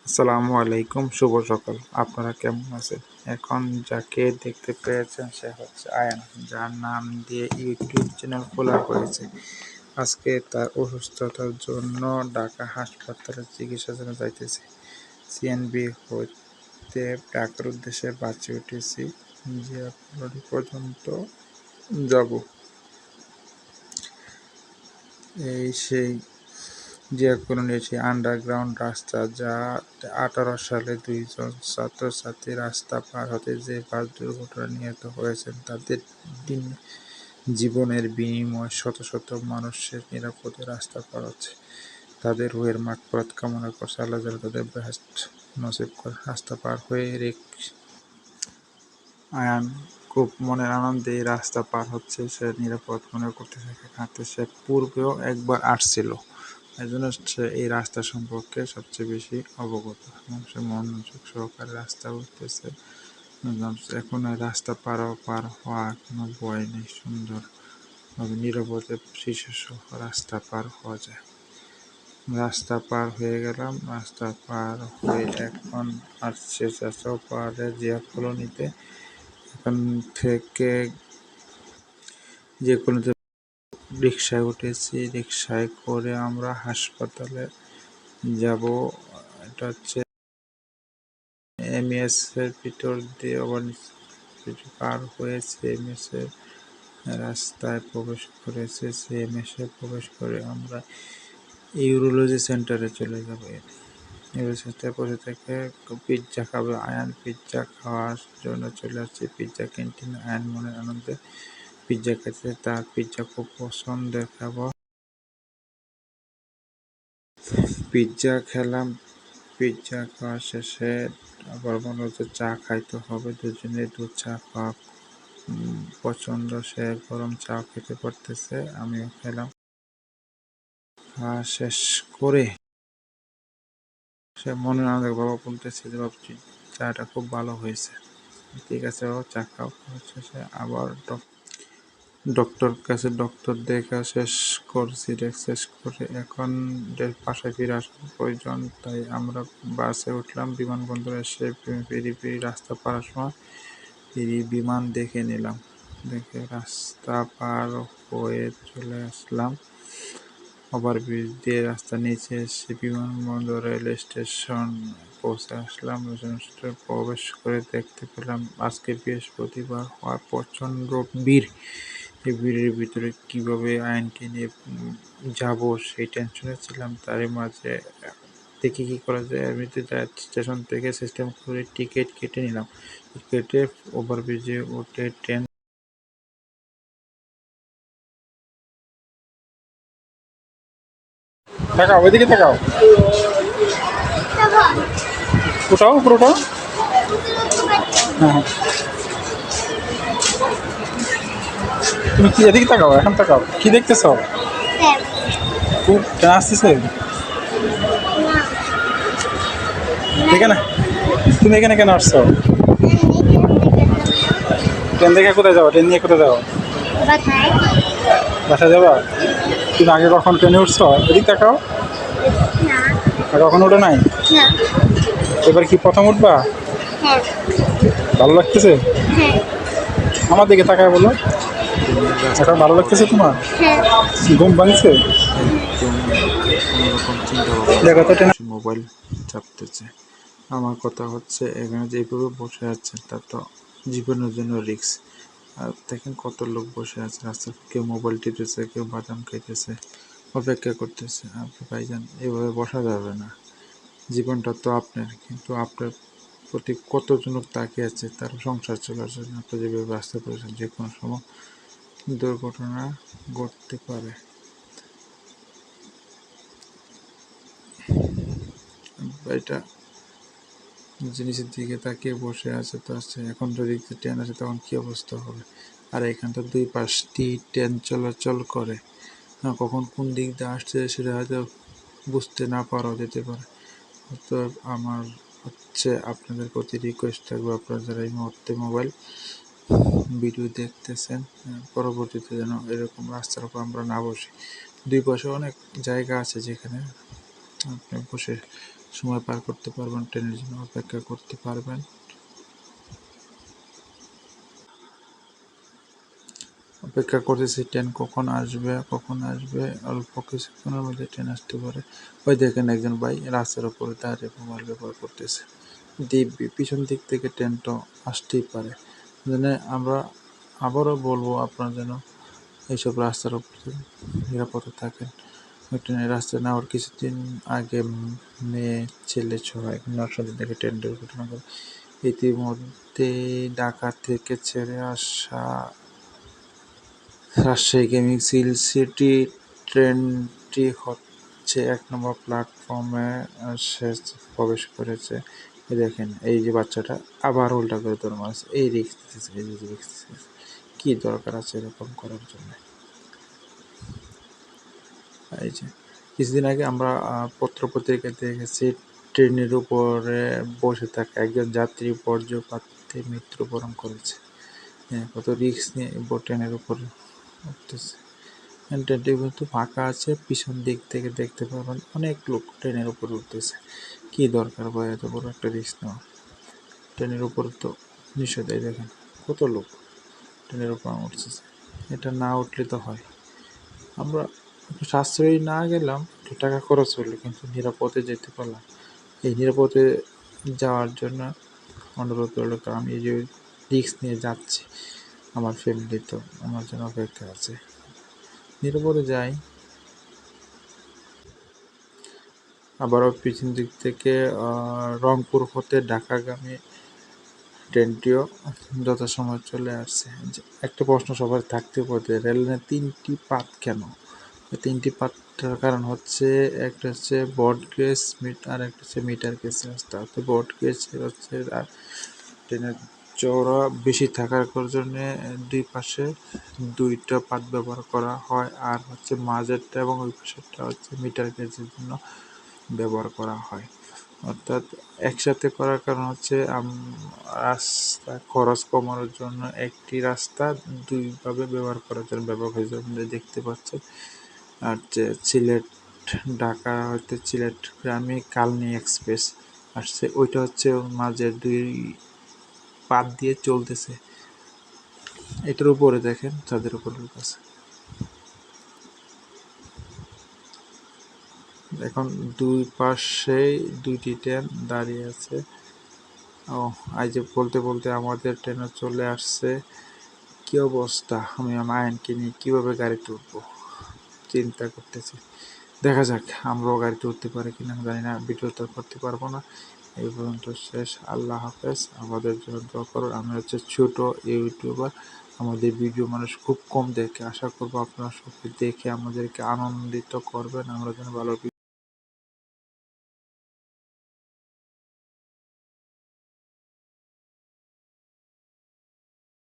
আসসালামু আলাইকুম, শুভ সকাল। আপনারা কেমন আছেন? এখন যাকে দেখতে পেয়েছেন সে হচ্ছে আয়ান, যার নাম দিয়ে ইউটিউব চ্যানেল খোলা হয়েছে। আজকে তার অসুস্থতার জন্য ঢাকা হাসপাতালে চিকিৎসার জন্য যাইতেছে। সিএনবি হইতে ঢাকার উদ্দেশ্যে বাসে উঠেছি, জিয়াপল্লী পর্যন্ত যাব। এই সেই জিয়াকলোনির সেই আন্ডারগ্রাউন্ড রাস্তা, যা 18 সালে 2 জন ছাত্রছাত্রী রাস্তা পার হতে যে বাস দুর্ঘটনায় নিহত হয়েছেন, তাদের জীবনের বিনিময়ে শত শত মানুষের নিরাপদে রাস্তা পার হচ্ছে। তাদের রুহের মাগফিরাত কামনা করছে, আল্লাহ যেন তাদের বেহেশত নসিব করে। রাস্তা পার হয়ে আয়ান খুব মনের আনন্দে এই রাস্তা পার হচ্ছে, সে নিরাপদ মনে করতে থাকে। হাঁটতে সে পূর্বেও একবার আসছিল, এই জন্য সে এই রাস্তা সম্পর্কে সবচেয়ে বেশি অবগত এবং সে মনোযোগ সহকারে রাস্তা উঠতেছে। এখন এই রাস্তা পার হওয়ার কোনো ভয় নেই, সুন্দরভাবে নিরাপদে শিশুসহ রাস্তা পার হওয়া যায়। রাস্তা পার হয়ে গেলাম, রাস্তা পার হয়ে এখন আসছে চাচাপাড়ে জিয়া কলোনিতে। এখান থেকে যে কোনো রিক্সায় উঠেছি, রিক্সায় করে আমরা হাসপাতালে যাব। এটা হচ্ছে এমএস এর ভিতর দিয়ে পার হয়েছে, এমএস এর রাস্তায় প্রবেশ করেছে। সিএমএস এ প্রবেশ করে আমরা ইউরোলজি সেন্টারে চলে যাব। ইউরোলজি সেন্টারে বসে থেকে পিৎজা খাবে আয়ান। পিৎজা খাওয়ার জন্য চলে আসছে পিৎজা ক্যান্টিনে। আয়ান মনের আনন্দে পিৎজা খেতে, তার পিৎজা খুব পছন্দের খাবার। পিৎজা খেলাম, পিৎজা খাওয়া শেষে আবার মনে হচ্ছে চা খাইতে হবে। দুজনে দুধ চা খাওয়া পছন্দ, সে গরম চা খেতে পারতেছে, আমিও খেলাম। খাওয়া শেষ করে সে মনের আনন্দে বাবা বলতেছে যে ভাবছি চাটা খুব ভালো হয়েছে। ঠিক আছে বাবা, চা খাও। শেষে আবার ডক্টর কাছে ডক্টর দেখা শেষ করছি, শেষ করে এখন বাসায় ফিরে আসার প্রয়োজন, তাই আমরা বাসে উঠলাম। বিমানবন্দরে এসে ফিরি রাস্তা পারার সময় বিমান দেখে নিলাম, দেখে রাস্তা পার হয়ে চলে আসলাম। ওভারব্রিজ দিয়ে রাস্তা নিচে এসে বিমানবন্দর রেল স্টেশন পৌঁছে আসলাম। প্রবেশ করে দেখতে পেলাম আজকে বৃহস্পতিবার হওয়ার প্রচণ্ড ভিড়। এই ভিড়ের ভিতরে কীভাবে আইনকে নিয়ে যাব সেই টেনশনে ছিলাম। তারই মাঝে দেখি কী করা যায়, এমনিতে স্টেশন থেকে সিস্টেম করে টিকিট কেটে নিলাম। কেটে ওভারব্রিজে উঠে ট্রেন তাকাও, ওইদিকে তাকাও, উঠাও পুরোটা। হ্যাঁ, তুমি কি এদিকে তাকাও, এখন তাকাও, কি দেখতেছ? খুব ট্রেন আসতেছে এখানে। তুমি এখানে কেন আসছো? ট্রেন দেখে কোথায় যাবো? ট্রেন নিয়ে কোথায় যাবো? বাসায় যাবা? তুমি আগে কখন ট্রেনে উঠছো? এদিক তাকাও। আর কখন উঠে নাই? এবার কি প্রথম উঠবা? ভালো লাগতেছে? আমার দিকে তাকায় বলো, এখন ভালো লাগতেছে তোমার? ঘুম ভাঙছে? একদম কোনোরকম চিন্তা ভাবনা, মোবাইল চাপতেছে। আমার কথা হচ্ছে, এখানে যেভাবে বসে আছেন তা তো জীবনের জন্য রিস্ক। আর দেখেন কত লোক বসে আছে রাস্তায়, কেউ মোবাইল টিপতেছে, কেউ বাদাম খাইতেছে, অপেক্ষা করতেছে। আপনি ভাইজান, এভাবে বসা যাবে না। জীবনটা তো আপনার, কিন্তু আপনার প্রতি কতজন তাকিয়ে আছে তার সংসার চলার জন্য। আপনি যেভাবে রাস্তা করেছেন, যে কোনো সময় দুর্ঘটনা ঘটতে পারে। এটা জিনিসের দিকে তাকিয়ে বসে আছে, তো আসছে। এখন যদি ট্রেন আসে তখন কী অবস্থা হবে? আর এখানটা দুই পাশ দিয়ে ট্রেন চলাচল করে, কখন কোন দিক দিয়ে আসছে সেটা হয়তো বুঝতে না পারাও যেতে পারে। তো আমার হচ্ছে আপনাদের প্রতি রিকোয়েস্ট থাকবে, আপনারা যারা এই মুহূর্তে মোবাইল ভিডিও দেখতেছেন, পরবর্তীতে যেন এরকম রাস্তার উপর আমরা না বসি। দুই পাশে অনেক জায়গা আছে যেখানে আপনি বসে সময় পার করতে পারবেন, ট্রেনের জন্য অপেক্ষা করতে পারবেন। অপেক্ষা করতেছি ট্রেন কখন আসবে, অল্প কিছুক্ষণের মধ্যে ট্রেন আসতে পারে। ওই দেখেন একজন ভাই রাস্তার উপরে দাঁড়িয়ে মোবাইল ব্যবহার করতেছে। দিব্যি পিছন দিক থেকে ট্রেনটা আসতেই পারে। জন্য আমরা আবারও বলবো আপনারা যেন এইসব রাস্তার উপরে নিরাপদে থাকেন। ট্রেনের রাস্তায় নেওয়ার কিছুদিন আগে মেয়ে ছেলে সবাই নরসিংদী থেকে ট্রেন দুর্ঘটনা করে। ইতিমধ্যেই ঢাকা থেকে ছেড়ে আসা রাজশাহী গেমিং সিল সিটি ট্রেনটি হচ্ছে ১ নম্বর প্ল্যাটফর্মে প্রবেশ করেছে। এই দেখেন এই যে বাচ্চাটা আবার উল্টা করে দৌড় মারছে, এই রিস্ক দিতেছে, এই যে রিস্ক দিতেছে। কী দরকার আছে এরকম করার জন্য? এই যে কিছুদিন আগে আমরা পত্রপত্রিকায় দেখেছি ট্রেনের উপরে বসে থাকা একজন যাত্রী বজ্রপাতে মৃত্যুবরণ করেছে। হ্যাঁ, কত রিস্ক নিয়ে ট্রেনের উপরে উঠতেছে। ট্রেনটি কিন্তু ফাঁকা আছে, পিছন দিক থেকে দেখতে পাবেন অনেক লোক ট্রেনের উপরে উঠতেছে। কী দরকার ভাই এত বড় একটা রিস্ক নেওয়া? ট্রেনের উপরে তো নিষেধ, এই দেখেন কত লোক ট্রেনের উপর উঠতেছে। এটা না উঠলে তো হয়। আমরা একটু সাশ্রয়ী না গেলাম, একটু টাকা খরচ হলো, কিন্তু নিরাপদে যেতে পারলাম। এই নিরাপদে যাওয়ার জন্য অনুরোধ রইল, কারণ আমি এই যে রিস্ক নিয়ে যাচ্ছি, আমার ফ্যামিলি তো আমার জন্য অপেক্ষা আছে। নিরাপদে যাই। আবারও পিছন দিক থেকে রংপুর হতে ঢাকাগামী ট্রেনটিও যথাসময়ে চলে আসছে। একটা প্রশ্ন সবার থাকতে পারে, রেললাইনে ৩টি পাত কেন? ৩টি পাতটার কারণ হচ্ছে একটা হচ্ছে ব্রড গেজ আর একটা হচ্ছে মিটার গেজ রাস্তা। তো ব্রড গেজ হচ্ছে ট্রেনের চওড়া বেশি থাকার জন্যে দুই পাশে ২টা পাত ব্যবহার করা হয়, আর হচ্ছে মাঝেরটা এবং ওই পাশেরটা হচ্ছে মিটার গেজের জন্য ব্যবহার করা হয়। অর্থাৎ একসাথে করার কারণ হচ্ছে রাস্তা খরচ কমানোর জন্য একটি রাস্তা দুইভাবে ব্যবহার করার জন্য ব্যবহার হয়েছে। আপনারা দেখতে পাচ্ছেন। আর যে সিলেট ঢাকা হতে সিলেট গ্রামে কালনী এক্সপ্রেস আসছে, ওইটা হচ্ছে মাঝের ২ পাত দিয়ে চলতেছে। এটার উপরে দেখেন তাদের উপর লোক আছে। এখন দুই পাশেই ২টি ট্রেন দাঁড়িয়ে আছে। এই যে বলতে বলতে আমাদের ট্রেনও চলে আসছে। কী অবস্থা! আমি আমার আয়নকে নিয়ে কীভাবে গাড়িতে উঠবো চিন্তা করতেছি। দেখা যাক আমরাও গাড়িতে উঠতে পারি কিনা জানি না, ভিডিও তো করতে পারবো না। এই পর্যন্ত শেষ। আল্লাহ হাফেজ। আমাদের জন্য দোয়া করুন। আমি হচ্ছে ছোট ইউটিউবার, আমাদের ভিডিও মানুষ খুব কম দেখে। আশা করবো আপনারা সবাই দেখে আমাদেরকে আনন্দিত করবেন, আমরা যেন ভালো